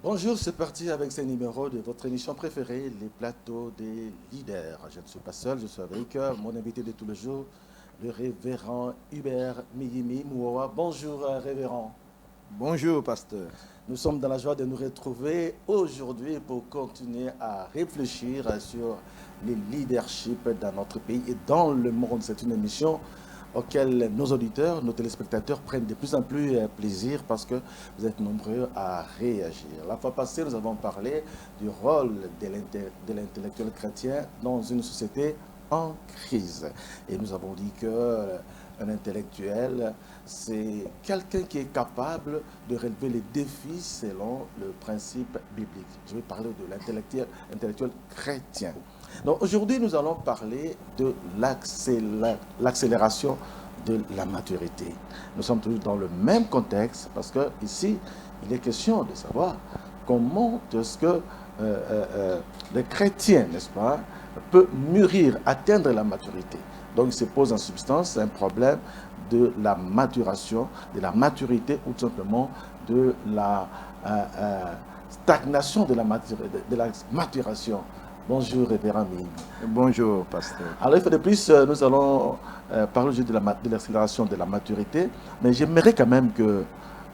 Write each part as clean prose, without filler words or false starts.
Bonjour, c'est parti avec ce numéro de votre émission préférée, les plateaux des leaders. Je ne suis pas seul, je suis avec mon invité de tous les jours, le révérend Hubert Miyimi Mouawa. Bonjour, révérend. Bonjour, pasteur. Nous sommes dans la joie de nous retrouver aujourd'hui pour continuer à réfléchir sur les leaderships dans notre pays et dans le monde. C'est une émission auquel nos auditeurs, nos téléspectateurs prennent de plus en plus plaisir parce que vous êtes nombreux à réagir. La fois passée, nous avons parlé du rôle de l'intellectuel chrétien dans une société en crise. Et nous avons dit qu'un intellectuel, c'est quelqu'un qui est capable de relever les défis selon le principe biblique. Je vais parler de l'intellectuel chrétien. Donc aujourd'hui, nous allons parler de l'accélération de la maturité. Nous sommes toujours dans le même contexte parce que ici, il est question de savoir comment est-ce que le chrétien, n'est-ce pas, peut mûrir, atteindre la maturité. Donc il se pose en substance un problème de la maturation, de la maturité ou tout simplement de la stagnation de la maturation. Bonjour, révérend Ming. Bonjour, pasteur. Alors, une fois de plus, nous allons parler aujourd'hui de l'accélération de la maturité, mais j'aimerais quand même que,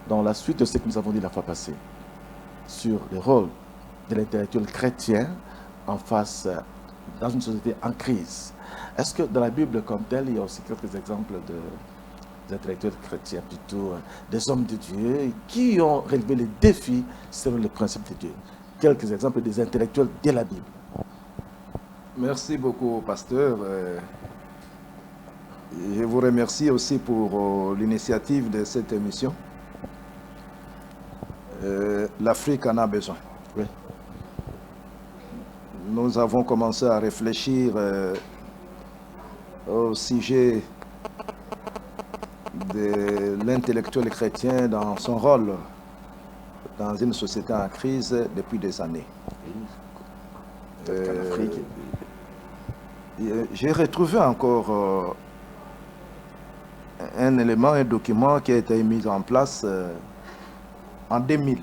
dans la suite de ce que nous avons dit la fois passée, sur le rôle de l'intellectuel chrétien en face, dans une société en crise, est-ce que dans la Bible comme telle, il y a aussi quelques exemples d'intellectuels chrétiens, plutôt des hommes de Dieu, qui ont relevé les défis selon les principes de Dieu? Quelques exemples des intellectuels de la Bible. Merci beaucoup, pasteur. Je vous remercie aussi pour l'initiative de cette émission. L'Afrique en a besoin. Oui. Nous avons commencé à réfléchir au sujet de l'intellectuel chrétien dans son rôle dans une société en crise depuis des années. J'ai retrouvé encore un élément, un document qui a été mis en place en 2000.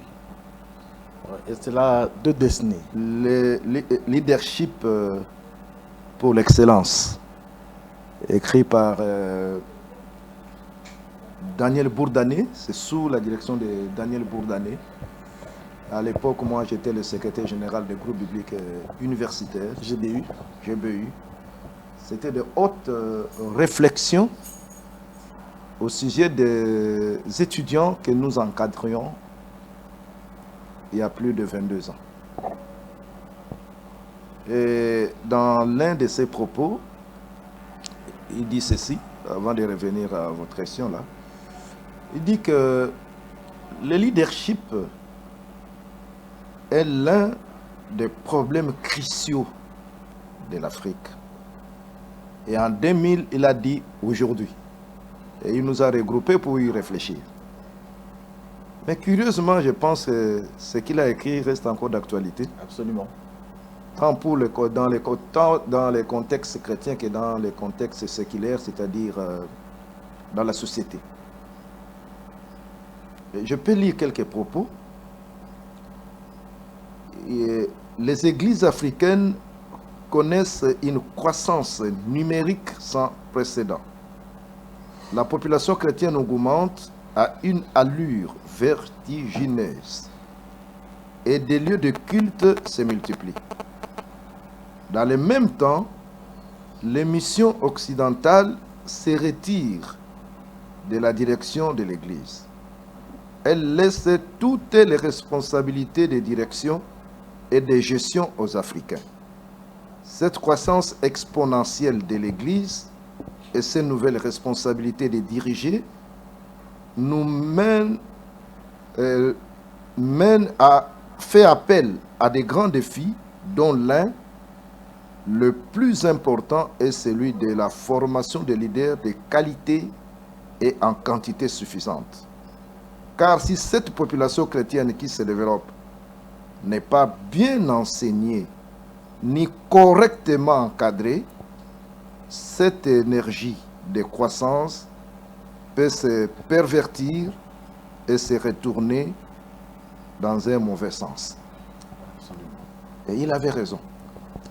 Et c'est là deux décennies. Le leadership pour l'excellence, écrit par Daniel Bourdané, c'est sous la direction de Daniel Bourdané. À l'époque, moi, j'étais le secrétaire général du groupe biblique universitaire, GBU. C'était de hautes réflexions au sujet des étudiants que nous encadrions il y a plus de 22 ans. Et dans l'un de ses propos, il dit ceci, avant de revenir à votre question là. Il dit que le leadership est l'un des problèmes cruciaux de l'Afrique. Et en 2000, il a dit aujourd'hui. Et il nous a regroupés pour y réfléchir. Mais curieusement, je pense que ce qu'il a écrit reste encore d'actualité. Absolument. Tant dans les contextes chrétiens que dans les contextes séculaires, c'est-à-dire dans la société. Et je peux lire quelques propos. Et les églises africaines connaissent une croissance numérique sans précédent. La population chrétienne augmente à une allure vertigineuse et des lieux de culte se multiplient. Dans le même temps, les missions occidentales se retirent de la direction de l'Église. Elles laissent toutes les responsabilités de direction et de gestion aux Africains. Cette croissance exponentielle de l'Église et ces nouvelles responsabilités de diriger nous mènent à faire appel à des grands défis dont l'un, le plus important, est celui de la formation de leaders de qualité et en quantité suffisante. Car si cette population chrétienne qui se développe n'est pas bien enseignée ni correctement encadrée, cette énergie de croissance peut se pervertir et se retourner dans un mauvais sens. Absolument. Et il avait raison.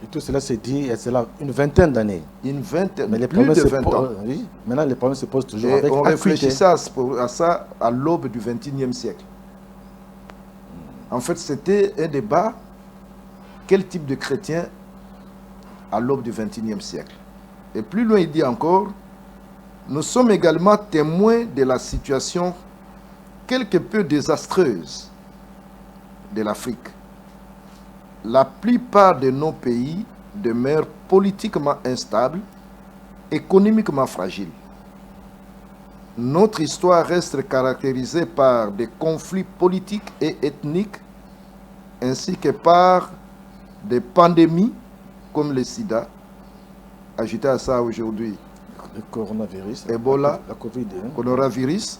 Et tout cela s'est dit, et c'est là une vingtaine d'années. Une vingtaine, Mais les plus de problèmes 20 ans. oui, maintenant les problèmes se posent toujours Et avec on acuité. réfléchissait à ça à l'aube du XXIe siècle. En fait, c'était un débat. Quel type de chrétien à l'aube du XXIe siècle? Et plus loin, il dit encore, nous sommes également témoins de la situation quelque peu désastreuse de l'Afrique. La plupart de nos pays demeurent politiquement instables, économiquement fragiles. Notre histoire reste caractérisée par des conflits politiques et ethniques, ainsi que par des pandémies comme le sida. Ajouté à ça aujourd'hui, Le coronavirus, Ebola, la Covid. coronavirus,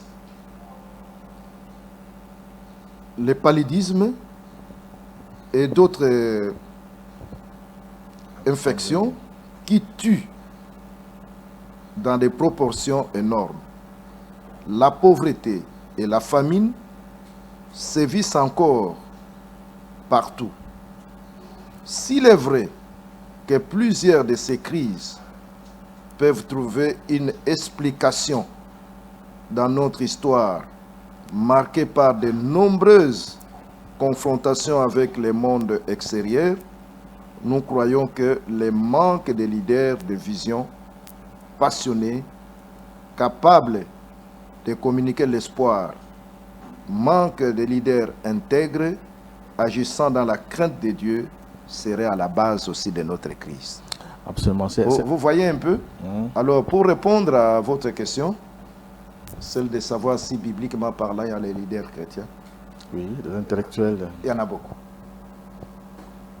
le paludisme et d'autres infections qui tuent dans des proportions énormes. La pauvreté et la famine sévissent encore partout. S'il est vrai que plusieurs de ces crises peuvent trouver une explication dans notre histoire marquée par de nombreuses confrontations avec le monde extérieur, nous croyons que le manque de leaders de vision passionnés, capables de communiquer l'espoir, manque de leaders intègres, agissant dans la crainte de Dieu, serait à la base aussi de notre crise. Absolument. Vous voyez un peu? Alors, pour répondre à votre question, celle de savoir si bibliquement parlant, il y a les leaders chrétiens. Oui, les intellectuels. Il y en a beaucoup.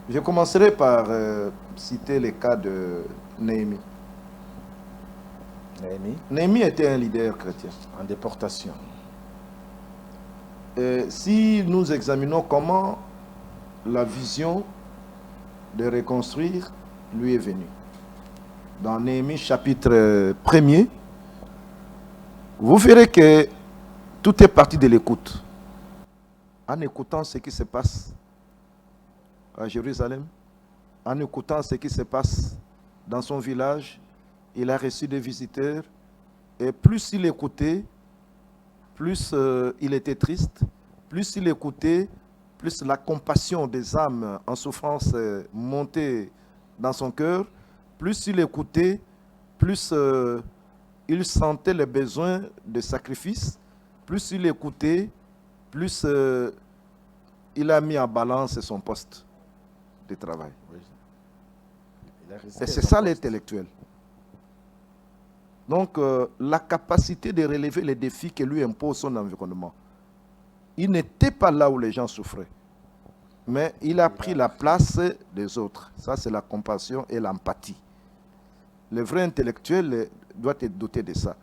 Je commencerai par citer le cas de Néhémie. Néhémie était un leader chrétien. En déportation. Si nous examinons comment la vision de reconstruire lui est venue, dans Néhémie chapitre 1er, vous verrez que tout est parti de l'écoute. En écoutant ce qui se passe à Jérusalem, en écoutant ce qui se passe dans son village, il a reçu des visiteurs, et plus il écoutait, plus il était triste, plus il écoutait, plus la compassion des âmes en souffrance montait dans son cœur, plus il écoutait, plus il sentait le besoin de sacrifice, plus il écoutait, plus il a mis en balance son poste de travail. Oui. Et c'est ça l'intellectuel. Donc, la capacité de relever les défis que lui impose son environnement. Il n'était pas là où les gens souffraient, mais il a pris la place des autres. Ça, c'est la compassion et l'empathie. Le vrai intellectuel doit être doté de ça.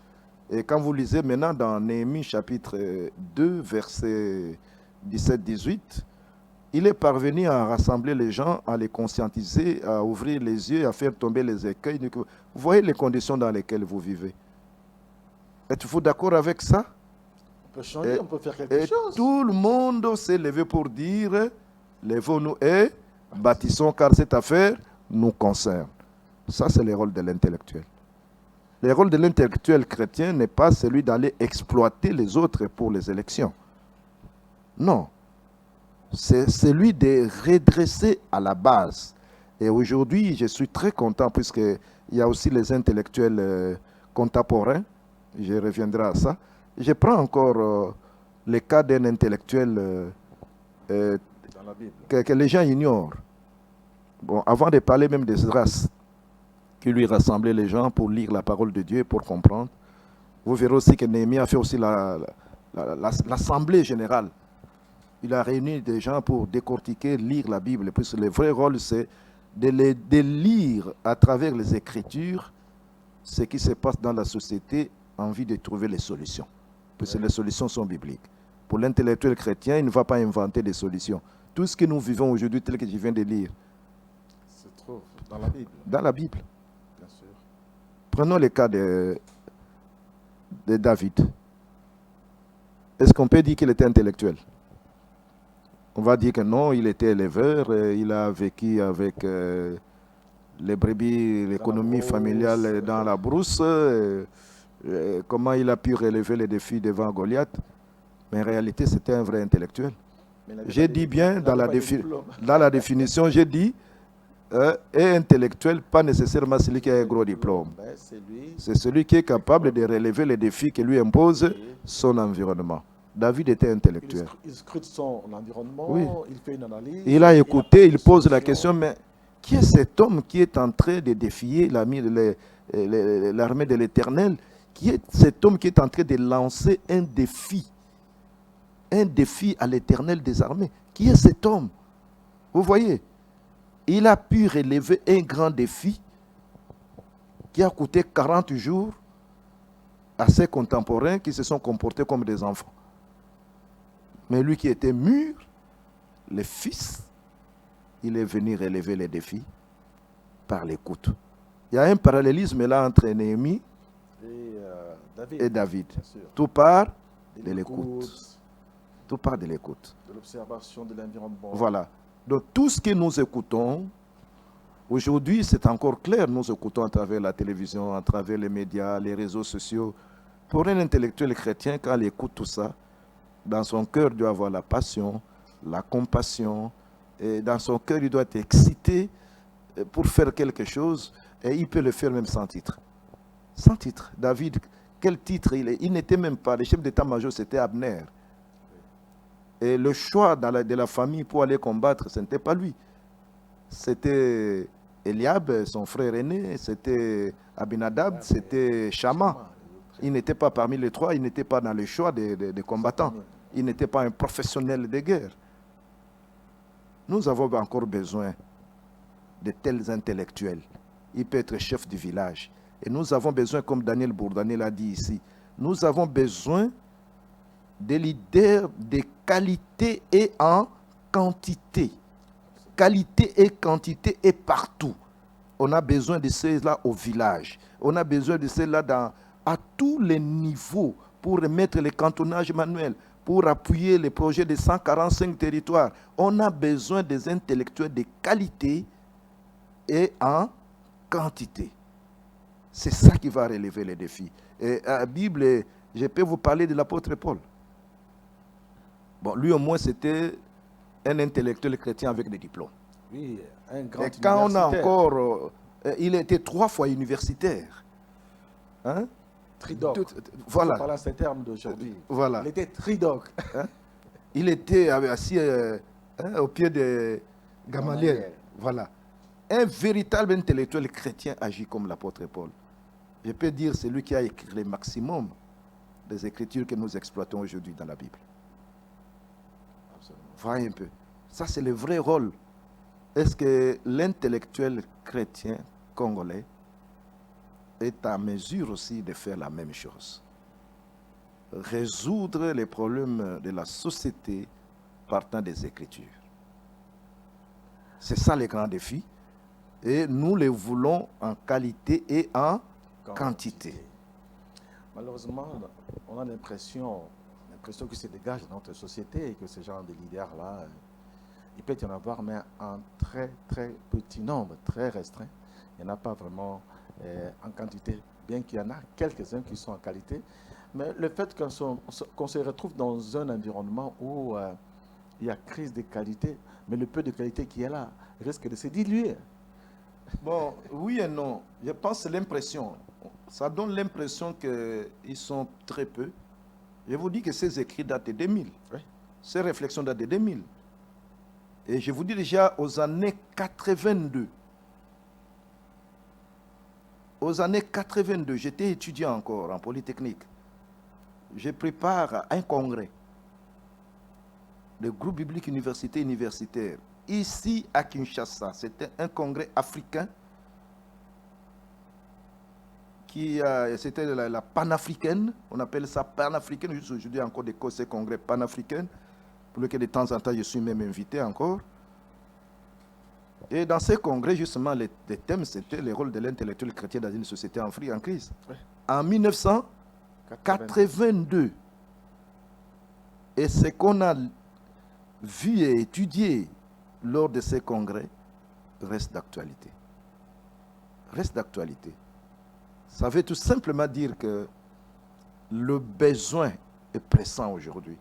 Et quand vous lisez maintenant dans Néhémie chapitre 2, verset 17-18, il est parvenu à rassembler les gens, à les conscientiser, à ouvrir les yeux, à faire tomber les écueils. Vous voyez les conditions dans lesquelles vous vivez. Êtes-vous d'accord avec ça? On peut changer, on peut faire quelque chose. Tout le monde s'est levé pour dire, levons-nous et bâtissons car cette affaire nous concerne. Ça, c'est le rôle de l'intellectuel. Le rôle de l'intellectuel chrétien n'est pas celui d'aller exploiter les autres pour les élections. Non. C'est celui de redresser à la base. Et aujourd'hui, je suis très content puisqu'il y a aussi les intellectuels contemporains. Je reviendrai à ça. Je prends encore le cas d'un intellectuel Dans la Bible. que les gens ignorent. Bon, avant de parler même d'Esdras, qui lui rassemblait les gens pour lire la parole de Dieu, pour comprendre, vous verrez aussi que Néhémie a fait aussi l'assemblée générale. Il a réuni des gens pour décortiquer, lire la Bible. Puisque le vrai rôle, c'est de lire à travers les Écritures ce qui se passe dans la société en vue de trouver les solutions. Puisque les solutions sont bibliques. Pour l'intellectuel chrétien, il ne va pas inventer des solutions. Tout ce que nous vivons aujourd'hui, tel que je viens de lire, se trouve dans la Bible. dans la Bible. Bien sûr. Prenons le cas de David. Est-ce qu'on peut dire qu'il était intellectuel? On va dire que non, il était éleveur, il a vécu avec les brebis, l'économie familiale dans la brousse. Comment il a pu relever les défis devant Goliath? Mais en réalité, c'était un vrai intellectuel. J'ai dit bien, dans la définition, j'ai dit et intellectuel, pas nécessairement celui qui a un gros diplôme. C'est celui qui est capable de relever les défis que lui impose son environnement. David était intellectuel. Il scrute son environnement, oui. Il fait une analyse. Il a écouté, il pose la question, mais qui est cet homme qui est en train de défier l'armée de l'Éternel? Qui est cet homme qui est en train de lancer un défi à l'Éternel des armées? Qui est cet homme? Vous voyez, il a pu relever un grand défi qui a coûté 40 jours à ses contemporains qui se sont comportés comme des enfants. Mais lui qui était mûr, le fils, il est venu relever les défis par l'écoute. Il y a un parallélisme là entre Néhémie et David. Tout part de l'écoute. Tout part de l'écoute. De l'observation de l'environnement. Voilà. Donc tout ce que nous écoutons, aujourd'hui c'est encore clair, nous écoutons à travers la télévision, à travers les médias, les réseaux sociaux. Pour un intellectuel chrétien, quand il écoute tout ça, dans son cœur il doit avoir la passion, la compassion, et dans son cœur il doit être excité pour faire quelque chose, et il peut le faire même sans titre. Sans titre. David, quel titre il n'était même pas, le chef d'état-major c'était Abner. Et le choix de la famille pour aller combattre, ce n'était pas lui. C'était Eliab, son frère aîné, c'était Abinadab, c'était Shama. Il n'était pas parmi les trois, il n'était pas dans le choix des combattants. Il n'était pas un professionnel de guerre. Nous avons encore besoin de tels intellectuels. Il peut être chef du village. Et nous avons besoin, comme Daniel Bourdané l'a dit ici, nous avons besoin des leaders de qualité et en quantité. Qualité et quantité et partout. On a besoin de ceux-là au village. On a besoin de ceux-là à tous les niveaux pour remettre les cantonnages manuels, pour appuyer les projets de 145 territoires. On a besoin des intellectuels de qualité et en quantité. C'est ça qui va relever les défis. Et la Bible, je peux vous parler de l'apôtre Paul. Bon, lui au moins c'était un intellectuel chrétien avec des diplômes. Oui, un grand et quand on a encore... il était 3 fois universitaire. Hein? Tridoc. Voilà. Par ces termes d'aujourd'hui. Voilà. Il était tridoc. Hein? Il était assis au pied de Gamaliel. Voilà. Un véritable intellectuel chrétien agit comme l'apôtre Paul. Je peux dire c'est lui qui a écrit le maximum des écritures que nous exploitons aujourd'hui dans la Bible. Voyez un peu. Ça, c'est le vrai rôle. Est-ce que l'intellectuel chrétien congolais est en mesure aussi de faire la même chose? Résoudre les problèmes de la société partant des Écritures. C'est ça le grand défi. Et nous les voulons en qualité et en quantité. Malheureusement, on a l'impression qui se dégage dans notre société et que ce genre de leaders-là, il peut y en avoir, mais en très très petit nombre, très restreint. Il n'y en a pas vraiment en quantité, bien qu'il y en a quelques-uns qui sont en qualité. Mais le fait qu'on se retrouve dans un environnement où il y a crise de qualité, mais le peu de qualité qui est là risque de se diluer. Bon, oui et non. Je pense que c'est l'impression. Ça donne l'impression qu'ils sont très peu. Je vous dis que ces écrits datent de 2000. Oui. Ces réflexions datent de 2000. Et je vous dis déjà aux années 82. Aux années 82, j'étais étudiant encore en Polytechnique. Je prépare un congrès de groupe biblique universitaire ici à Kinshasa. C'était un congrès africain. C'était la panafricaine, on appelle ça panafricaine, juste aujourd'hui encore ces congrès panafricains, pour lesquels de temps en temps je suis même invité encore. Et dans ces congrès, justement, les thèmes, c'était le rôle de l'intellectuel chrétien dans une société en crise. Oui. En 1982. Et ce qu'on a vus et étudiés lors de ces congrès restent d'actualité. Reste d'actualité. Ça veut tout simplement dire que le besoin est pressant aujourd'hui.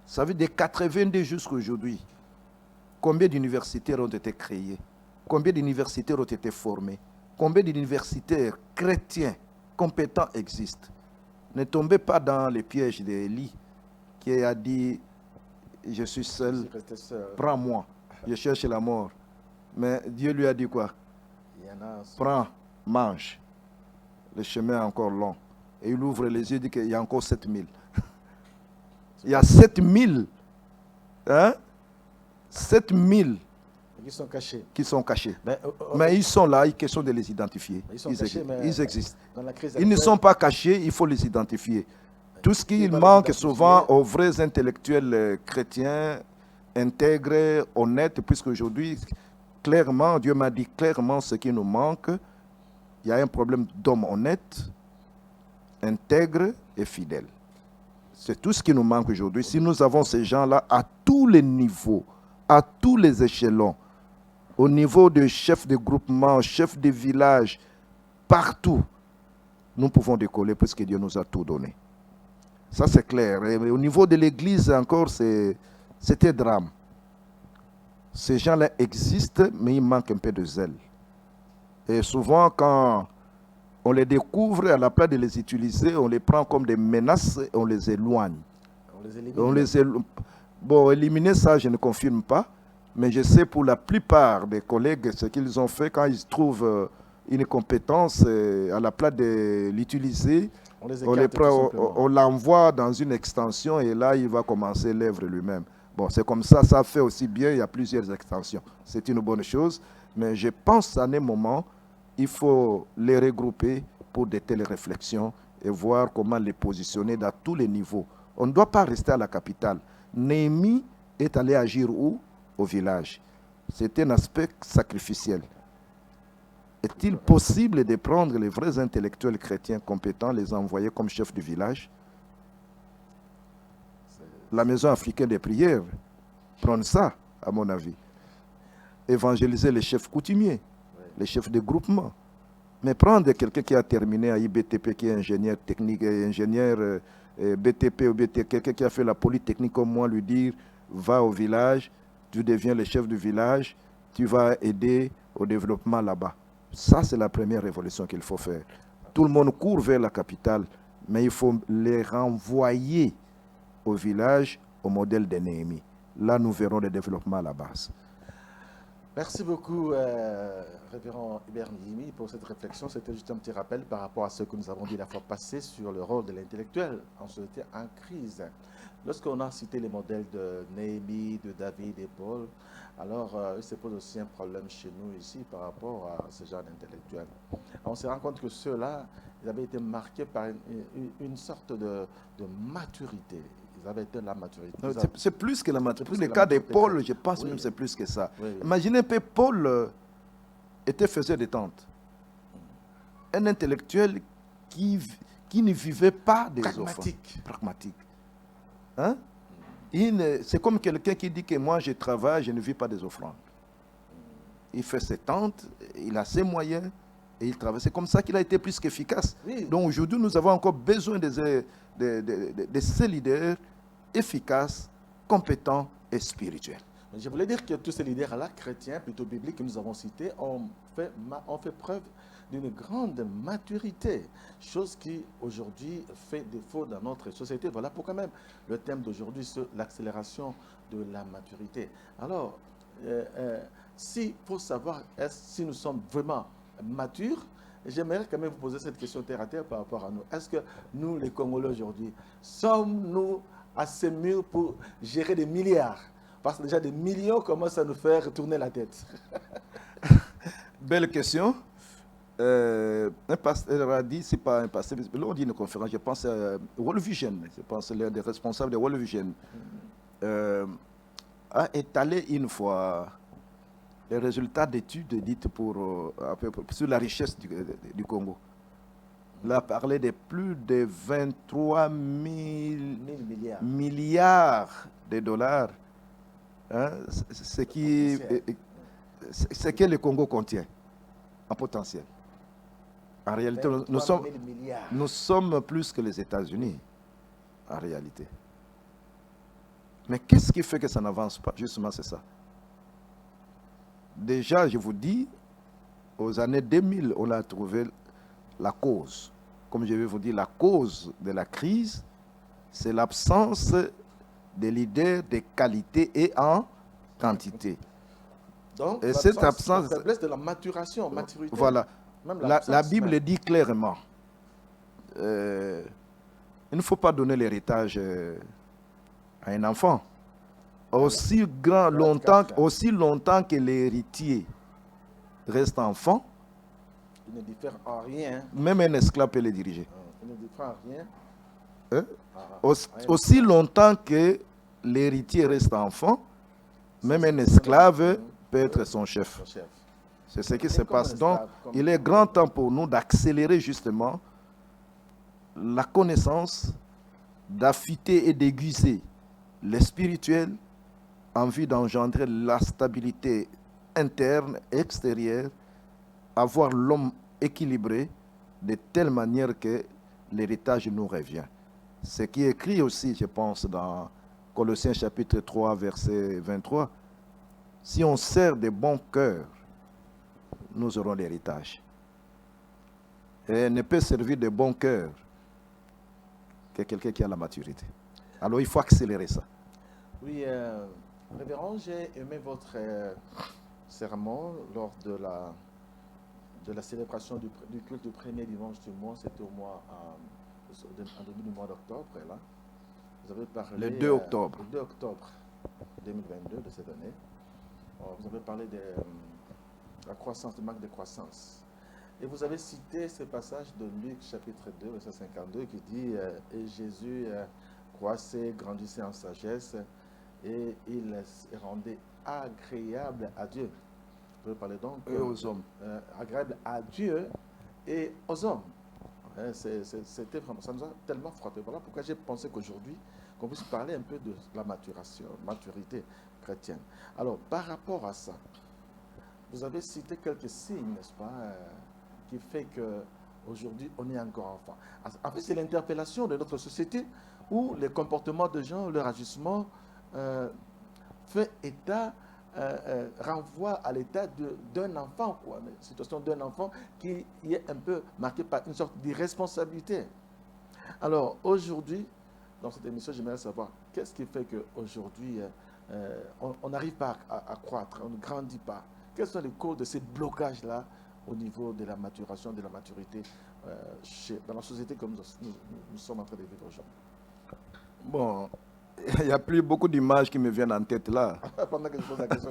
Ça veut dire des 82 jusqu'à aujourd'hui, combien d'universitaires ont été créées? Combien d'universitaires ont été formés? Combien d'universitaires chrétiens compétents existent? Ne tombez pas dans les pièges d'Élie qui a dit « Je suis seul, prends-moi, je cherche la mort ». Mais Dieu lui a dit quoi? Prends, mange. Le chemin est encore long. Et il ouvre les yeux et dit qu'il y a encore 7000. Il y a 7000. Hein? 7000 qui sont cachés. Mais ils sont là, il est question de les identifier. Ils existent. Ils ne sont pas cachés, il faut les identifier. Tout ce qui manque souvent aux vrais intellectuels chrétiens, intègres, honnêtes, puisque aujourd'hui, clairement, Dieu m'a dit clairement ce qui nous manque. Il y a un problème d'hommes honnêtes, intègres et fidèles. C'est tout ce qui nous manque aujourd'hui. Si nous avons ces gens-là à tous les niveaux, à tous les échelons, au niveau de chef de groupement, chef de village, partout, nous pouvons décoller puisque Dieu nous a tout donné. Ça, c'est clair. Et au niveau de l'Église, encore, c'était drame. Ces gens-là existent, mais il manque un peu de zèle. Et souvent, quand on les découvre, à la place de les utiliser, on les prend comme des menaces et on les éloigne. On les élimine. Bon, éliminer ça, je ne confirme pas, mais je sais pour la plupart des collègues ce qu'ils ont fait quand ils trouvent une compétence, à la place de l'utiliser, on l'envoie dans une extension et là, il va commencer l'œuvre lui-même. Bon, c'est comme ça, ça fait aussi bien, il y a plusieurs extensions. C'est une bonne chose, mais je pense qu'à un moment, il faut les regrouper pour de telles réflexions et voir comment les positionner dans tous les niveaux. On ne doit pas rester à la capitale. Néhémie est allé agir où? Au village. C'est un aspect sacrificiel. Est-il possible de prendre les vrais intellectuels chrétiens compétents, les envoyer comme chefs du village? La maison africaine des prières, prendre ça, à mon avis. Évangéliser les chefs coutumiers, les chefs de groupement. Mais prendre quelqu'un qui a terminé à IBTP, qui est ingénieur technique, ingénieur BTP ou BTP, quelqu'un qui a fait la polytechnique comme moi, lui dire, va au village, tu deviens le chef du village, tu vas aider au développement là-bas. Ça, c'est la première révolution qu'il faut faire. Tout le monde court vers la capitale, mais il faut les renvoyer au village, au modèle de Néhémie. Là, nous verrons le développement à la base. Merci beaucoup, révérend Hubert Néhémie, pour cette réflexion. C'était juste un petit rappel par rapport à ce que nous avons dit la fois passée sur le rôle de l'intellectuel en société en crise. Lorsqu'on a cité les modèles de Néhémie, de David et Paul, alors il se pose aussi un problème chez nous ici par rapport à ce genre d'intellectuels. On se rend compte que ceux-là, ils avaient été marqués par une sorte de maturité. Ils avaient été la maturité. C'est plus que la maturité. Pour le cas de Paul, je pense même que c'est plus que ça. Oui. Imaginez un peu, Paul était faiseur de tentes. Un intellectuel qui ne vivait pas des offrandes. Pragmatique. Hein? C'est comme quelqu'un qui dit que moi je travaille, je ne vis pas des offrandes. Il fait ses tentes, il a ses moyens et il travaille. C'est comme ça qu'il a été plus qu'efficace. Oui. Donc aujourd'hui, nous avons encore besoin de ces leaders efficaces, compétents et spirituels. Je voulais dire que tous ces leaders-là, chrétiens, plutôt bibliques, que nous avons cités, ont fait preuve d'une grande maturité, chose qui aujourd'hui fait défaut dans notre société. Voilà pourquoi même le thème d'aujourd'hui, c'est l'accélération de la maturité. Alors, s'il faut savoir si nous sommes vraiment matures, j'aimerais quand même vous poser cette question terre à terre par rapport à nous. Est-ce que nous, les Congolais aujourd'hui, sommes-nous assez mûrs pour gérer des milliards? Parce que déjà des millions commencent à nous faire tourner la tête. Belle question. Un pasteur a dit, c'est pas un pasteur, là on dit une conférence, je pense à World Vision, je pense l'un des responsables de World Vision, a étalé une fois les résultats d'études dites sur la richesse du Congo. Il a parlé de plus de 23 000 milliards de dollars hein, ce que le Congo contient en potentiel. En réalité, nous sommes plus que les États-Unis, en réalité. Mais qu'est-ce qui fait que ça n'avance pas? Justement, c'est ça. Déjà, je vous dis, aux années 2000, on a trouvé la cause. Comme je vais vous dire, la cause de la crise, c'est l'absence de leaders de qualité et en quantité. Donc, et cette absence, la faiblesse de la maturité. Voilà. La Bible dit clairement, il ne faut pas donner l'héritage à un enfant. Aussi longtemps que l'héritier reste enfant, il ne diffère en rien. Même un esclave peut le diriger. Il ne diffère en rien. Aussi longtemps que l'héritier reste enfant, même un esclave peut être son chef. C'est ce qui se passe. Donc, il est grand temps pour nous d'accélérer justement la connaissance, d'affûter et d'aiguiser les spirituels en vue d'engendrer la stabilité interne et extérieure, avoir l'homme équilibré de telle manière que l'héritage nous revient. Ce qui est écrit aussi, je pense, dans Colossiens chapitre 3, verset 23, si on sert de bon cœur, nous aurons l'héritage. Et ne peut servir de bon cœur que quelqu'un qui a la maturité. Alors il faut accélérer ça. Oui, révérend, j'ai aimé votre sermon lors de la célébration du culte du premier dimanche du mois. C'était en début du mois d'octobre. Là, vous avez parlé le 2 octobre. Le 2 octobre 2022 de cette année. Vous avez parlé de la croissance, du manque de croissance. Et vous avez cité ce passage de Luc chapitre 2, verset 52 qui dit et Jésus croissait, grandissait en sagesse et il se rendait agréable à Dieu. Vous pouvez parler donc et aux hommes. Agréable à Dieu et aux hommes. C'était vraiment, ça nous a tellement frappé. Voilà pourquoi j'ai pensé qu'aujourd'hui, qu'on puisse parler un peu de la maturité chrétienne. Alors, par rapport à ça, vous avez cité quelques signes, n'est-ce pas, qui fait qu'aujourd'hui, on est encore enfant. En fait, c'est l'interpellation de notre société où les comportements de gens, leur agissement fait état, renvoie à l'état d'un enfant, quoi. Une situation d'un enfant qui est un peu marquée par une sorte d'irresponsabilité. Alors, aujourd'hui, dans cette émission, j'aimerais savoir qu'est-ce qui fait qu'aujourd'hui, on n'arrive pas à croître, on ne grandit pas. Quelles sont les causes de ces blocages-là au niveau de la maturation, de la maturité dans la société que nous sommes en train de vivre aujourd'hui? Bon, il n'y a plus beaucoup d'images qui me viennent en tête là. Pendant que je pose la question,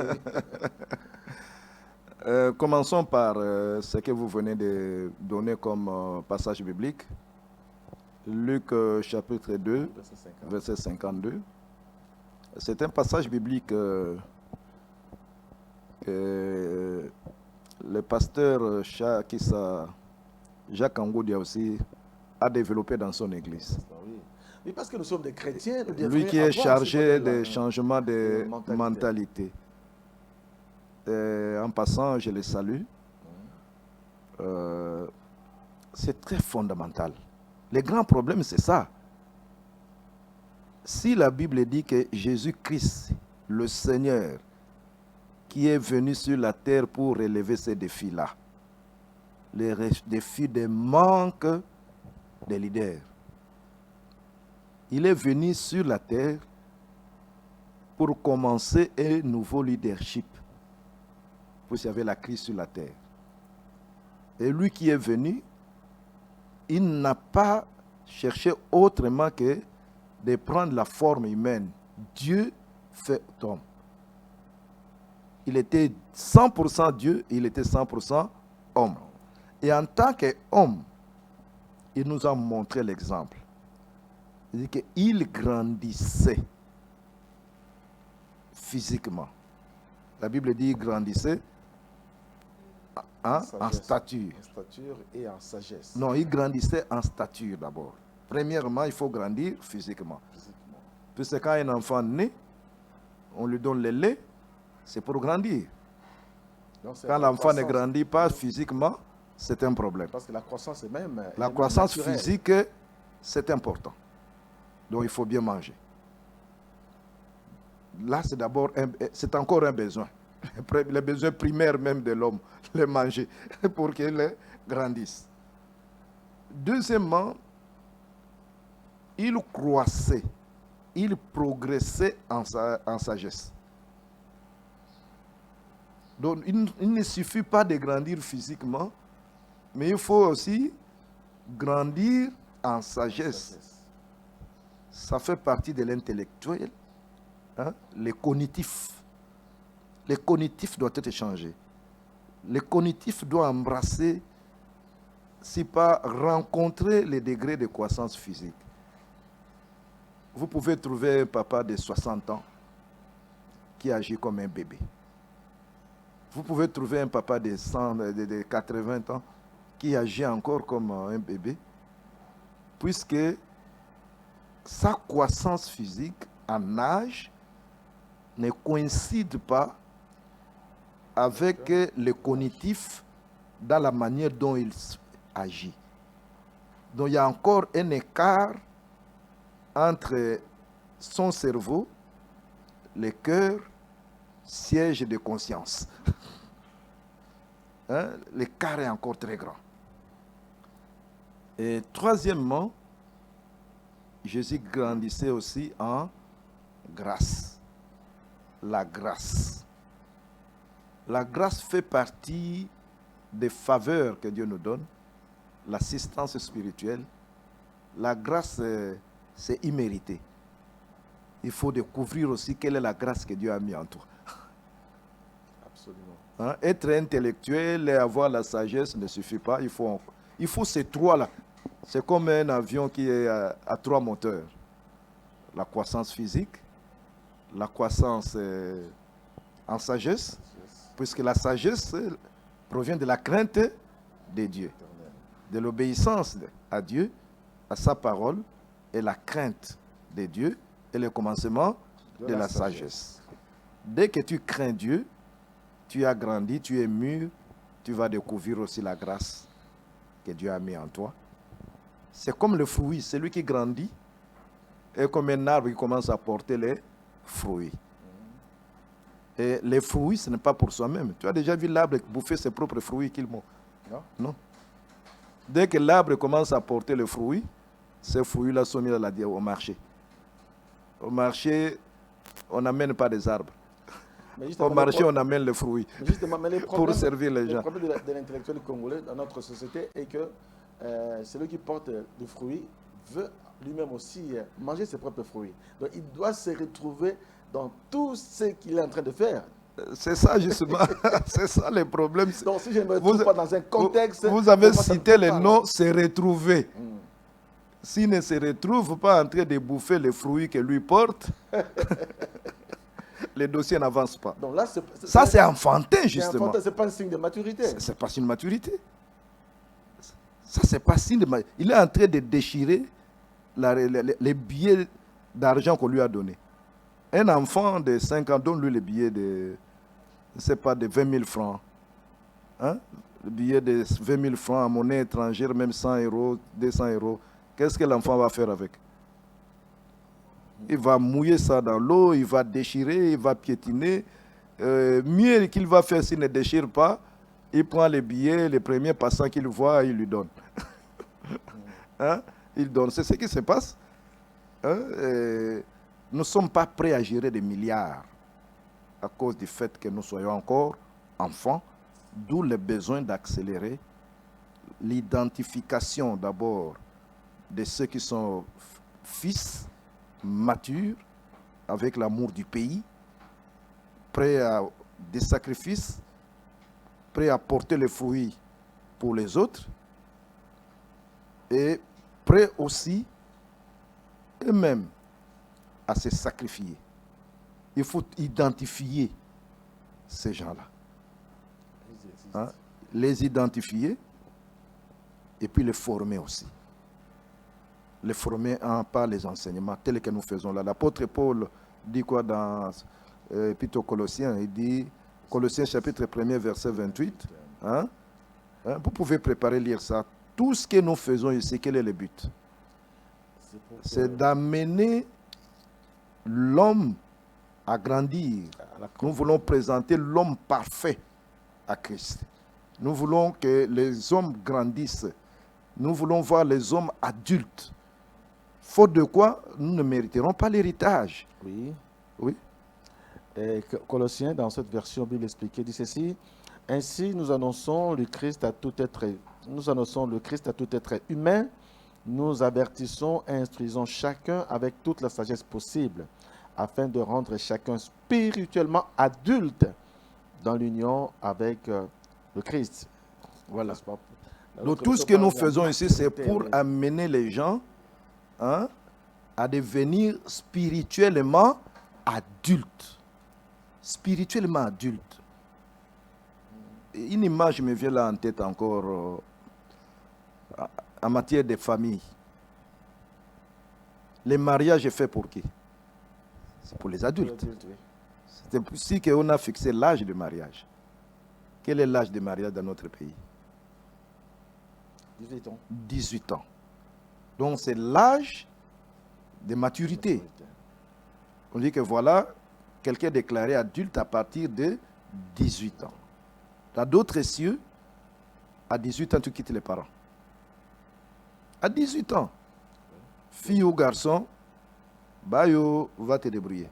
oui. Commençons par ce que vous venez de donner comme passage biblique. Luc chapitre 2, verset 52. C'est un passage biblique que le pasteur Jacques Angodia aussi a développé dans son église. Oui, parce que nous sommes des chrétiens. Lui qui est chargé des changements de mentalité. En passant, je le salue. C'est très fondamental. Le grand problème, c'est ça. Si la Bible dit que Jésus-Christ, le Seigneur, qui est venu sur la terre pour relever ces défis-là, les défis des manques des leaders, il est venu sur la terre pour commencer un nouveau leadership. Vous savez, la crise sur la terre. Et lui qui est venu, il n'a pas cherché autrement que de prendre la forme humaine. Dieu fait homme. Il était 100% Dieu, il était 100% homme. Et en tant qu'homme, il nous a montré l'exemple. Il dit qu'il grandissait physiquement. La Bible dit qu'il grandissait en stature. En stature et en sagesse. Non, il grandissait en stature d'abord. Premièrement, il faut grandir physiquement. Puisque quand un enfant naît, on lui donne le lait, c'est pour grandir. Donc, c'est Quand la l'enfant ne croissance. grandit pas physiquement, c'est un problème. Parce que la croissance est même. La elle est croissance naturelle. physique, c'est important. Donc il faut bien manger. Là, c'est encore un besoin. Le besoin primaire même de l'homme, le manger, pour qu'il grandisse. Deuxièmement, il croissait, il progressait en sagesse. Donc il ne suffit pas de grandir physiquement, mais il faut aussi grandir en sagesse. Ça fait partie de l'intellectuel, hein? Les cognitifs. Les cognitifs doivent être changés. Les cognitifs doivent embrasser, si pas rencontrer les degrés de croissance physique. Vous pouvez trouver un papa de 60 ans qui agit comme un bébé. Vous pouvez trouver un papa de 80 ans qui agit encore comme un bébé, puisque sa croissance physique en âge ne coïncide pas avec le cognitif dans la manière dont il agit. Donc il y a encore un écart entre son cerveau, le cœur, siège de conscience. Hein? L'écart est encore très grand. Et troisièmement, Jésus grandissait aussi en grâce. La grâce. La grâce fait partie des faveurs que Dieu nous donne, l'assistance spirituelle. La grâce, c'est immérité. Il faut découvrir aussi quelle est la grâce que Dieu a mis en toi. Absolument. Hein? Être intellectuel et avoir la sagesse ne suffit pas. Il faut ces trois-là. C'est comme un avion qui est à trois moteurs. La croissance physique, la croissance en sagesse, puisque la sagesse provient de la crainte de Dieu, de l'obéissance à Dieu, à sa parole, et la crainte de Dieu est le commencement de la sagesse. Dès que tu crains Dieu, tu as grandi, tu es mûr, tu vas découvrir aussi la grâce que Dieu a mis en toi. C'est comme le fruit, celui qui grandit est comme un arbre qui commence à porter les fruits. Et les fruits, ce n'est pas pour soi-même. Tu as déjà vu l'arbre bouffer ses propres fruits qu'il mange? Non. Dès que l'arbre commence à porter le fruit, ces fruits-là sont mis au marché. Au marché, on n'amène pas des arbres. Au marché, on amène les fruits pour servir les gens. Le problème de l'intellectuel congolais dans notre société est que celui qui porte le fruit veut lui-même aussi manger ses propres fruits. Donc il doit se retrouver dans tout ce qu'il est en train de faire. C'est ça justement, c'est ça le problème. Donc si je ne me retrouve pas dans un contexte... Vous avez cité le nom, se retrouver. S'il ne se retrouve pas en train de bouffer les fruits que lui porte, le dossier n'avance pas. Donc là, ça c'est enfantin justement. Ce n'est pas un signe de maturité. C'est pas signe de maturité. Ça c'est pas signe de maturité. Il est en train de déchirer les billets d'argent qu'on lui a donnés. Un enfant de 5 ans, donne-lui le billet de, je ne sais pas, de 20 000 francs. Hein? Le billet de 20 000 francs en monnaie étrangère, même 100 euros, 200 euros. Qu'est-ce que l'enfant va faire avec? Il va mouiller ça dans l'eau, il va déchirer, il va piétiner. Mieux qu'il va faire s'il ne déchire pas, il prend les billets, les premiers passants qu'il voit, il lui donne. Hein? Il donne. C'est ce qui se passe. Hein? Nous ne sommes pas prêts à gérer des milliards à cause du fait que nous soyons encore enfants, d'où le besoin d'accélérer l'identification d'abord de ceux qui sont fils matures, avec l'amour du pays, prêts à des sacrifices, prêts à porter les fruits pour les autres, et prêts aussi eux-mêmes à se sacrifier. Il faut identifier ces gens-là. Hein? Les identifier et puis les former aussi. Les former par les enseignements tels que nous faisons là. L'apôtre Paul dit quoi dans épître aux Colossiens, il dit, Colossiens chapitre 1er, verset 28, hein? Vous pouvez préparer lire ça. Tout ce que nous faisons ici, quel est le but? C'est d'amener l'homme à grandir. Nous voulons présenter l'homme parfait à Christ. Nous voulons que les hommes grandissent. Nous voulons voir les hommes adultes. Faute de quoi, nous ne mériterons pas l'héritage. Oui. Oui. Et Colossiens, dans cette version Bible expliquée, dit ceci. Ainsi, nous annonçons le Christ à tout être humain. Nous avertissons et instruisons chacun avec toute la sagesse possible, afin de rendre chacun spirituellement adulte dans l'union avec le Christ. Voilà. Donc tout ce que nous faisons ici, c'est pour amener les gens, hein, à devenir spirituellement adultes. Spirituellement adultes. Une image me vient là en tête encore en matière de famille. Le mariage est fait pour qui? C'est pour les adultes. C'est ainsi qu'on a fixé l'âge de mariage. Quel est l'âge de mariage dans notre pays? 18 ans. 18 ans. Donc c'est l'âge de maturité. On dit que voilà, quelqu'un est déclaré adulte à partir de 18 ans. Dans d'autres cieux, à 18 ans, tu quittes les parents. À 18 ans, fille ou garçon, Bayo va te débrouiller.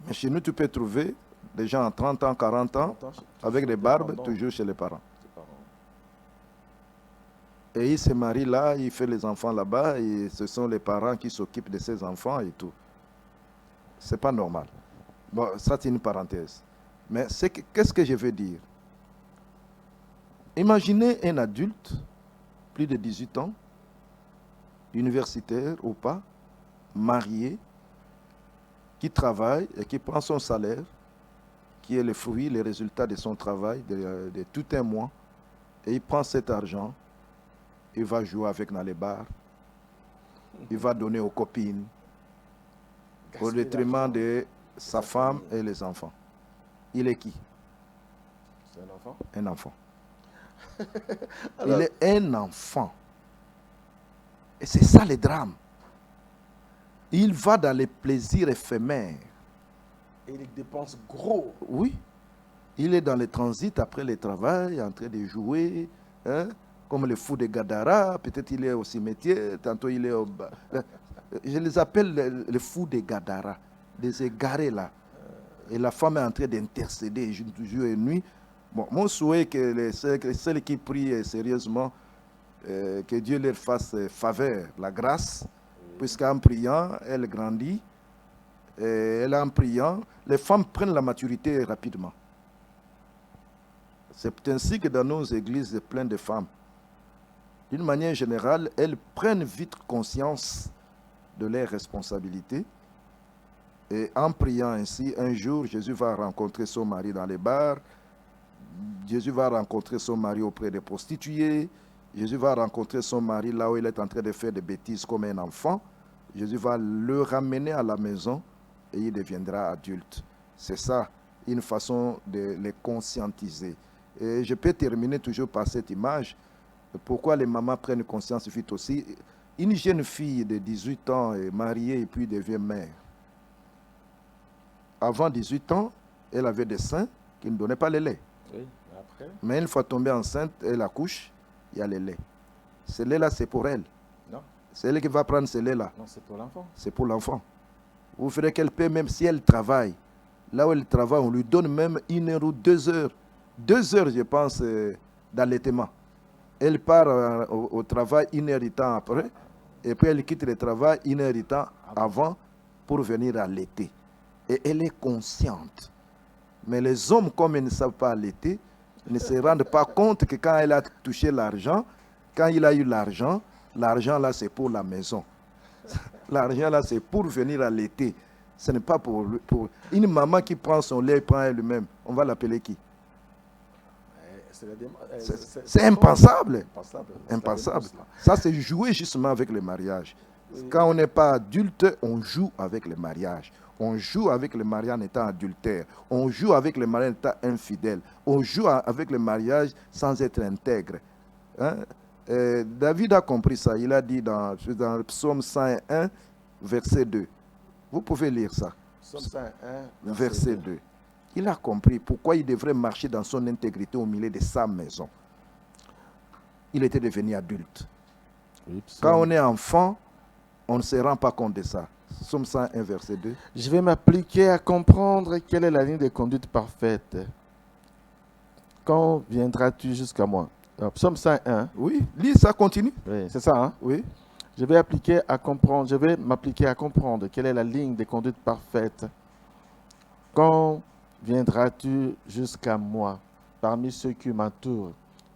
Mais chez nous, tu peux trouver des gens en 30 ans, 40 ans, avec des barbes, toujours chez les parents. Et il se marie là, il fait les enfants là-bas, et ce sont les parents qui s'occupent de ses enfants et tout. C'est pas normal. Bon, ça c'est une parenthèse. Mais qu'est-ce que je veux dire? Imaginez un adulte, plus de 18 ans, universitaire ou pas, marié, qui travaille et qui prend son salaire, qui est le fruit, le résultat de son travail de tout un mois, et il prend cet argent, il va jouer avec dans les bars, il va donner aux copines, au détriment de sa femme et les enfants. Il est qui? C'est un enfant. Un enfant. Alors, il est un enfant. Et c'est ça le drame. Il va dans les plaisirs éphémères. Et il dépense gros. Oui. Il est dans le transit après le travail, en train de jouer, hein, comme le fou de Gadara. Peut-être il est au cimetière, tantôt il est au... Je les appelle les fous de Gadara, des égarés là. Et la femme est en train d'intercéder jour et nuit. Bon, mon souhait que celles qui prient sérieusement, que Dieu leur fasse faveur, la grâce, puisqu'en priant, elle grandit. Et en priant, les femmes prennent la maturité rapidement. C'est ainsi que dans nos églises pleines de femmes, d'une manière générale, elles prennent vite conscience de leurs responsabilités. Et en priant ainsi, un jour, Jésus va rencontrer son mari dans les bars. Jésus va rencontrer son mari auprès des prostituées. Jésus va rencontrer son mari là où il est en train de faire des bêtises comme un enfant. Jésus va le ramener à la maison et il deviendra adulte. C'est ça, une façon de les conscientiser. Et je peux terminer toujours par cette image. Pourquoi les mamans prennent conscience vite aussi? Une jeune fille de 18 ans est mariée et puis devient mère. Avant 18 ans, elle avait des seins qui ne donnaient pas le lait. Oui, après... Mais une fois tombée enceinte, elle accouche, il y a le lait. Ce lait-là, c'est pour elle. Non. C'est elle qui va prendre ce lait-là. Non, c'est pour l'enfant. C'est pour l'enfant. Vous ferez qu'elle paie, même si elle travaille. Là où elle travaille, on lui donne même 1 heure ou 2 heures. 2 heures, je pense, d'allaitement. Elle part au travail 1 heure de temps après. Et puis elle quitte le travail 1 heure de temps avant pour venir allaiter. Et elle est consciente. Mais les hommes, comme ils ne savent pas allaiter, ne se rendent pas compte que quand elle a touché l'argent, quand il a eu l'argent là, c'est pour la maison. L'argent là, c'est pour venir allaiter. Ce n'est pas pour une maman qui prend son lait et prend elle-même. On va l'appeler qui? C'est impensable. Impensable. Ça, c'est jouer justement avec le mariage. Quand on n'est pas adulte, on joue avec le mariage. On joue avec le mariage en étant adultère. On joue avec le mariage en étant infidèle. On joue avec le mariage sans être intègre. Hein? David a compris ça. Il a dit dans le psaume 101, verset 2. Vous pouvez lire ça. Psaume 101, verset 2. Il a compris pourquoi il devrait marcher dans son intégrité au milieu de sa maison. Il était devenu adulte. Oui, quand on est enfant, on ne se rend pas compte de ça. Psaume 101, verset 2. Je vais m'appliquer à comprendre quelle est la ligne de conduite parfaite. Quand viendras-tu jusqu'à moi? Alors, Psaume 101. Oui, lis ça, continue. Oui, c'est ça, hein? Oui. Je vais m'appliquer à comprendre quelle est la ligne de conduite parfaite. Quand viendras-tu jusqu'à moi parmi ceux qui m'entourent?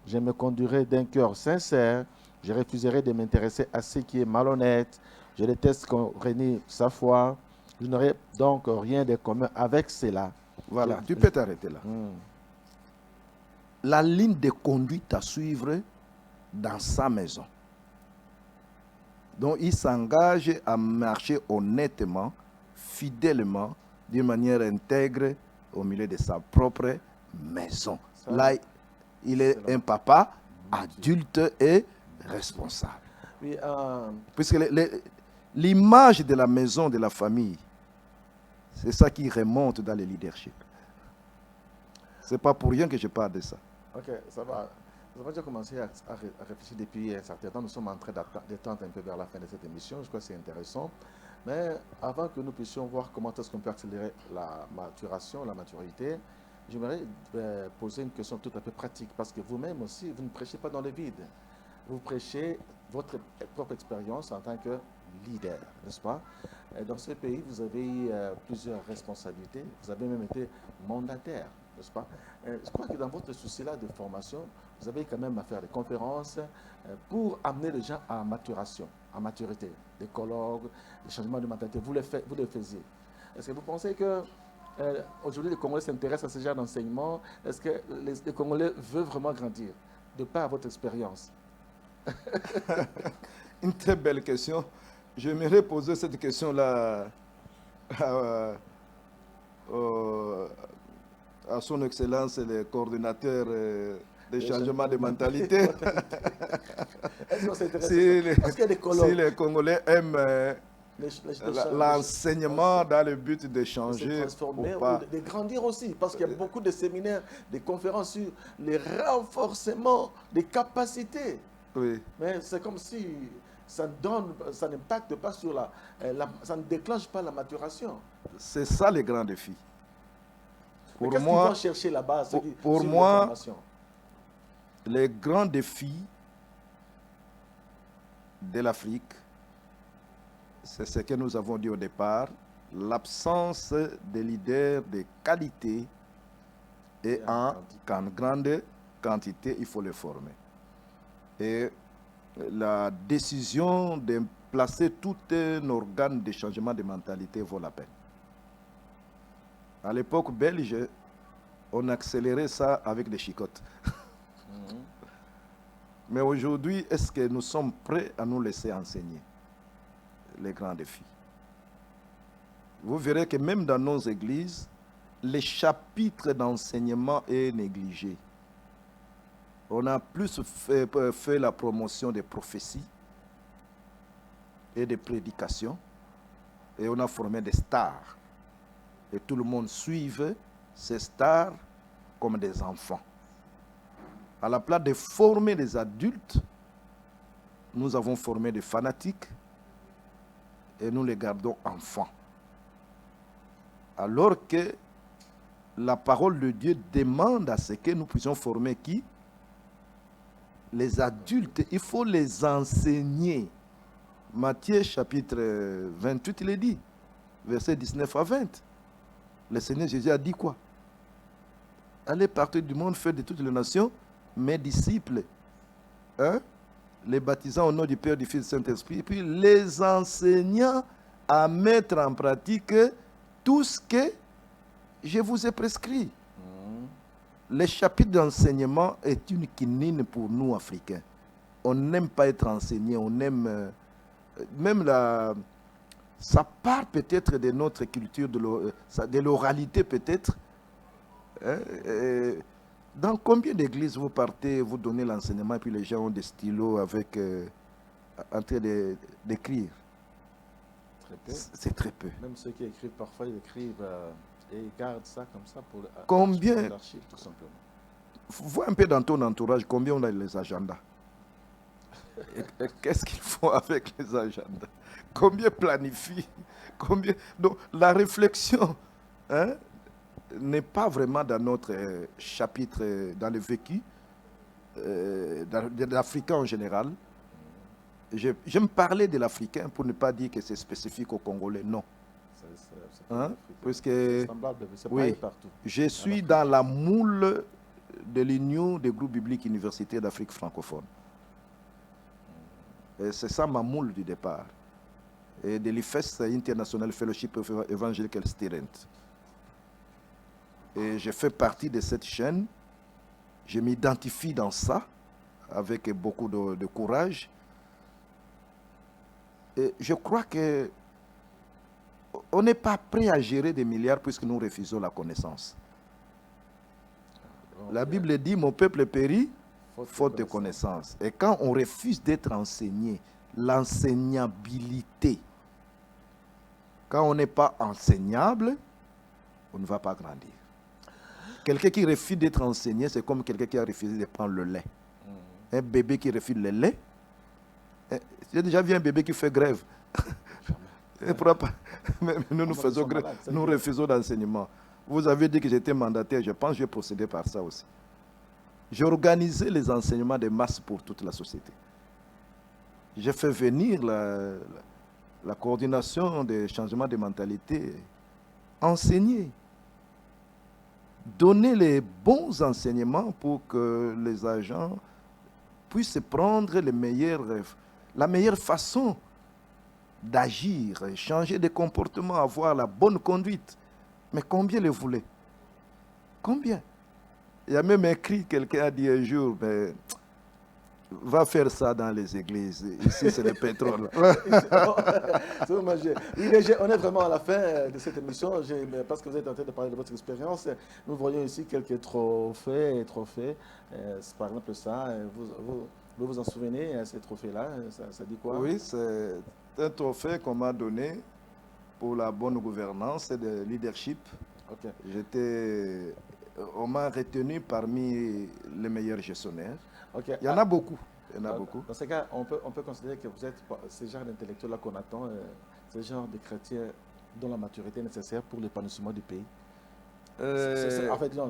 Je me conduirai d'un cœur sincère. Je refuserai de m'intéresser à ce qui est malhonnête. Je déteste qu'on renie sa foi. Je n'aurai donc rien de commun avec cela. Voilà, tu peux t'arrêter là. La ligne de conduite à suivre dans sa maison. Donc, il s'engage à marcher honnêtement, fidèlement, d'une manière intègre au milieu de sa propre maison. Ça, là, il est un papa adulte et responsable. Oui, Puisque l'image de la maison, de la famille, c'est ça qui remonte dans le leadership. Ce n'est pas pour rien que je parle de ça. ok, ça va. Nous avons déjà commencé à réfléchir depuis un certain temps. Nous sommes en train d'étendre un peu vers la fin de cette émission. Je crois que c'est intéressant. Mais avant que nous puissions voir comment est-ce qu'on peut accélérer la maturation, la maturité, j'aimerais poser une question tout à fait pratique. Parce que vous-même aussi, vous ne prêchez pas dans le vide. Vous prêchez votre propre expérience en tant que leader, n'est-ce pas? Dans ce pays, vous avez eu plusieurs responsabilités. Vous avez même été mandataire, n'est-ce pas? Je crois que dans votre souci-là de formation, vous avez quand même à faire des conférences pour amener les gens à maturation, à maturité, des colloques, des changements de mentalité. Vous le faisiez. Est-ce que vous pensez que aujourd'hui les Congolais s'intéressent à ce genre d'enseignement? Est-ce que les Congolais veulent vraiment grandir de par votre expérience? Une très belle question. J'aimerais poser cette question-là à son Excellence le coordinateur des changements de mentalité. Est-ce que c'est intéressant? Si Parce qu'il y a des colloques. les Congolais aiment Les l'enseignement dans le but de de se changer transformer ou pas. ou de grandir aussi, parce qu'il y a beaucoup de séminaires, des conférences sur le renforcement des capacités. Oui. Mais c'est comme si ça n'impacte pas sur ça ne déclenche pas la maturation. C'est ça le grand défi. Mais Pour qu'est-ce qu'ils moi, vont chercher là-bas, ceux qui pour suivent moi, les formations? le grand défi de l'Afrique, c'est ce que nous avons dit au départ, l'absence de leaders de qualité et en grande quantité, il faut les former. Et la décision de placer tout un organe de changement de mentalité vaut la peine. À l'époque belge, on accélérait ça avec des chicottes. Mais aujourd'hui, est-ce que nous sommes prêts à nous laisser enseigner les grands défis? Vous verrez que même dans nos églises, les chapitres d'enseignement est négligé. On a plus fait la promotion des prophéties et des prédications, et on a formé des stars. Et tout le monde suive ces stars comme des enfants. À la place de former des adultes, nous avons formé des fanatiques et nous les gardons enfants. Alors que la parole de Dieu demande à ce que nous puissions former qui? Les adultes, il faut les enseigner. Matthieu chapitre 28, il est dit, versets 19 à 20. Le Seigneur Jésus a dit quoi? Allez partout du monde, faites de toutes les nations mes disciples, hein? Les baptisant au nom du Père, du Fils et du Saint-Esprit, et puis les enseignant à mettre en pratique tout ce que je vous ai prescrit. Le chapitre d'enseignement est une quinine pour nous, Africains. On n'aime pas être enseigné, on aime même Ça part peut-être de notre culture, de l'oralité peut-être. Hein, dans combien d'églises vous partez, vous donnez l'enseignement et puis les gens ont des stylos avec, en train d'écrire? Très peu. C'est très peu. Même ceux qui écrivent, parfois, ils écrivent et ils gardent ça comme ça pour Combien, l'archive, tout simplement. vois un peu dans ton entourage, combien on a les agendas? Et qu'est-ce qu'ils font avec les agendas? Combien planifient? Combien... Donc, la réflexion, hein, n'est pas vraiment dans notre chapitre, dans le vécu de l'Africain en général. Je me parlais de l'Africain pour ne pas dire que c'est spécifique aux Congolais, non. Hein? Parce que, oui, partout. je suis dans la moule de l'Union des groupes bibliques universitaires d'Afrique francophone. C'est ça ma moule du départ. Et de l'IFES International Fellowship of Evangelical Students. Et je fais partie de cette chaîne. Je m'identifie dans ça avec beaucoup de courage. Et je crois que on n'est pas prêt à gérer des milliards puisque nous refusons la connaissance. La Bible dit, mon peuple périt faute de connaissance. Et quand on refuse d'être enseigné, l'enseignabilité, quand on n'est pas enseignable, on ne va pas grandir. Quelqu'un qui refuse d'être enseigné, c'est comme quelqu'un qui a refusé de prendre le lait. Un bébé qui refuse le lait, j'ai déjà vu un bébé qui fait grève. Nous faisons grève, nous refusons l'enseignement. Vous avez dit que j'étais mandataire, je pense que je vais procéder par ça aussi. J'ai organisé les enseignements de masse pour toute la société. J'ai fait venir la coordination des changements de mentalité, enseigner, donner les bons enseignements pour que les agents puissent prendre la meilleure façon d'agir, changer de comportement, avoir la bonne conduite. Mais combien le voulez? Combien? Il y a même écrit, quelqu'un a dit un jour, mais va faire ça dans les églises. Ici, c'est le pétrole. On est vraiment à la fin de cette émission. Parce que vous êtes en train de parler de votre expérience, nous voyons ici quelques trophées. C'est par exemple ça. Vous vous en souvenez, ces trophées-là, ça dit quoi? Oui, c'est un trophée qu'on m'a donné pour la bonne gouvernance et le leadership. Okay. On m'a retenu parmi les meilleurs gestionnaires. Okay. Il y en a beaucoup. Dans ce cas, on peut considérer que vous êtes ce genre d'intellectuel-là qu'on attend, ce genre de chrétien dont la maturité est nécessaire pour l'épanouissement du pays. En fait, non,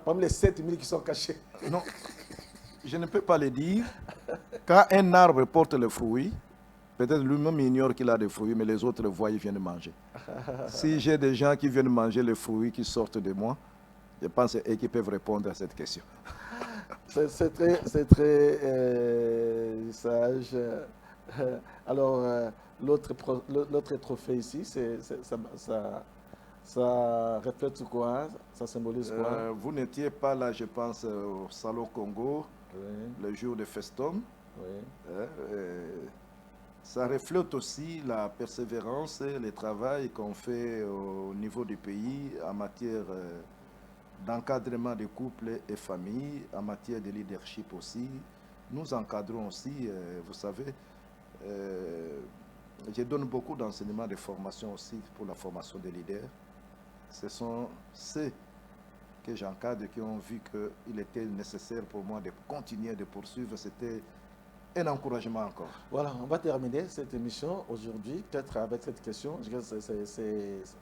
parmi les 7000 qui sont cachés. Non, je ne peux pas le dire. Quand un arbre porte le fruit, peut-être lui-même ignore qu'il a des fruits, mais les autres le voient, ils viennent manger. Si j'ai des gens qui viennent manger les fruits qui sortent de moi, je pense que c'est eux qui peuvent répondre à cette question. C'est très sage. Alors, l'autre trophée ici, ça reflète quoi? Ça symbolise quoi? Vous n'étiez pas là, je pense, au Salon Congo, le jour de Festum. Oui. Ça reflète aussi la persévérance et le travail qu'on fait au niveau du pays en matière d'encadrement des couples et familles, en matière de leadership aussi. Nous encadrons aussi, vous savez, je donne beaucoup d'enseignements de formation aussi pour la formation des leaders. Ce sont ceux que j'encadre qui ont vu qu'il était nécessaire pour moi de continuer, de poursuivre. C'était un encouragement encore. Voilà, on va terminer cette émission aujourd'hui, peut-être avec cette question.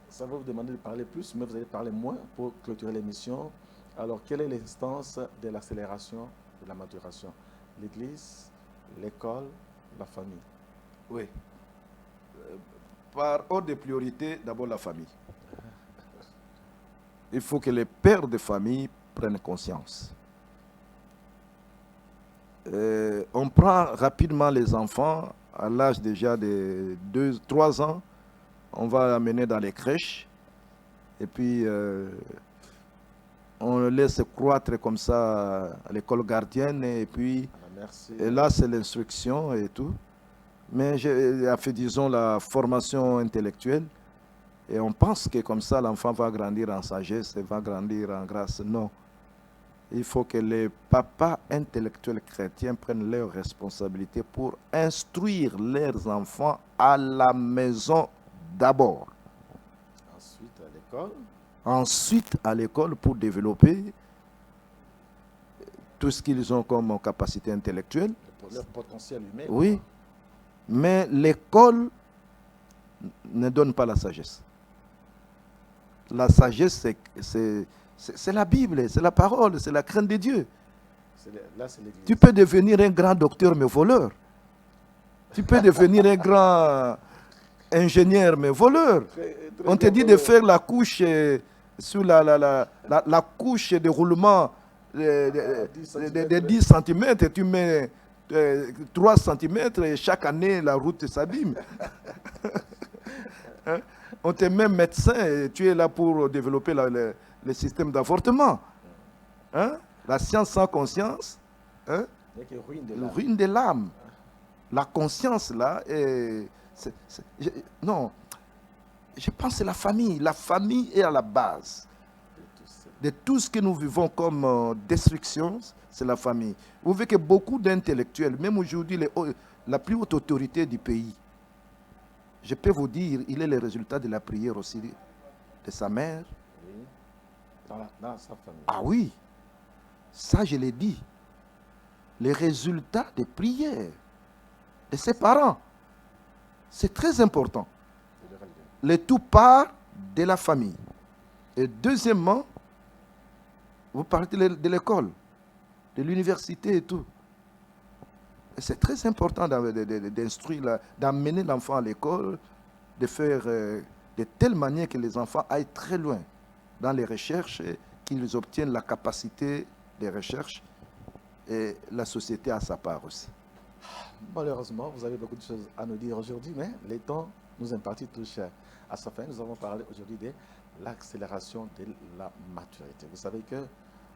Ça va vous demander de parler plus, mais vous allez parler moins pour clôturer l'émission. Alors, quelle est l'instance de l'accélération de la maturation? L'Église, l'école, la famille? Oui. Par ordre de priorité, d'abord la famille. Il faut que les pères de famille prennent conscience. On prend rapidement les enfants à l'âge déjà de 2-3 ans, on va amener dans les crèches et puis on le laisse croître comme ça à l'école gardienne et puis et là c'est l'instruction et tout. Mais j'ai fait, disons, la formation intellectuelle. Et on pense que comme ça, l'enfant va grandir en sagesse et va grandir en grâce. Non. Il faut que les papas intellectuels chrétiens prennent leurs responsabilités pour instruire leurs enfants à la maison d'abord. Ensuite, à l'école. Ensuite, à l'école pour développer tout ce qu'ils ont comme capacité intellectuelle. Leur potentiel humain. Oui. Mais l'école ne donne pas la sagesse. La sagesse, c'est la Bible, c'est la parole, c'est la crainte de Dieu. Là, c'est l'Église. Tu peux devenir un grand docteur, mais voleur. Tu peux devenir un grand ingénieur, mais voleur. On te dit de faire la couche sur la couche de roulement de 10 cm. Et tu mets 3 cm et chaque année, la route s'abîme. Hein? On te met médecin et tu es là pour développer le système d'avortement. Hein? La science sans conscience, hein? Ruine de l'âme. La conscience, là, non, je pense que c'est la famille. La famille est à la base de tout ce que nous vivons comme destruction, c'est la famille. Vous voyez que beaucoup d'intellectuels, même aujourd'hui, la plus haute autorité du pays, je peux vous dire, il est le résultat de la prière aussi de sa mère. Oui. Dans sa famille. Ah oui, ça je l'ai dit. Les résultats des prières de ses parents, c'est très important. Le tout part de la famille. Et deuxièmement, vous parlez de l'école, de l'université et tout. C'est très important d'instruire, d'amener l'enfant à l'école, de faire de telle manière que les enfants aillent très loin dans les recherches, qu'ils obtiennent la capacité de recherche et la société a sa part aussi. Malheureusement, vous avez beaucoup de choses à nous dire aujourd'hui, mais les temps nous impartis touchent à sa fin. Nous avons parlé aujourd'hui de l'accélération de la maturité. Vous savez que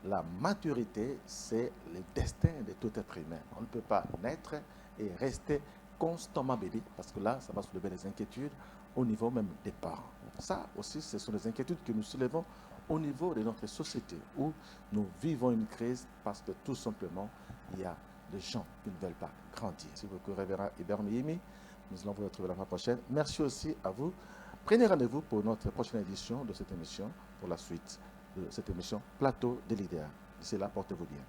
la maturité, c'est le destin de tout être humain. On ne peut pas naître et rester constamment bébé, parce que là, ça va soulever des inquiétudes au niveau même des parents. Ça aussi, ce sont des inquiétudes que nous soulevons au niveau de notre société, où nous vivons une crise parce que tout simplement, il y a des gens qui ne veulent pas grandir. Merci beaucoup, Révérend Hubert Miyimi. Nous allons vous retrouver la fois prochaine. Merci aussi à vous. Prenez rendez-vous pour notre prochaine édition de cette émission, pour la suite de cette émission Plateau des leaders. D'ici là, portez-vous bien.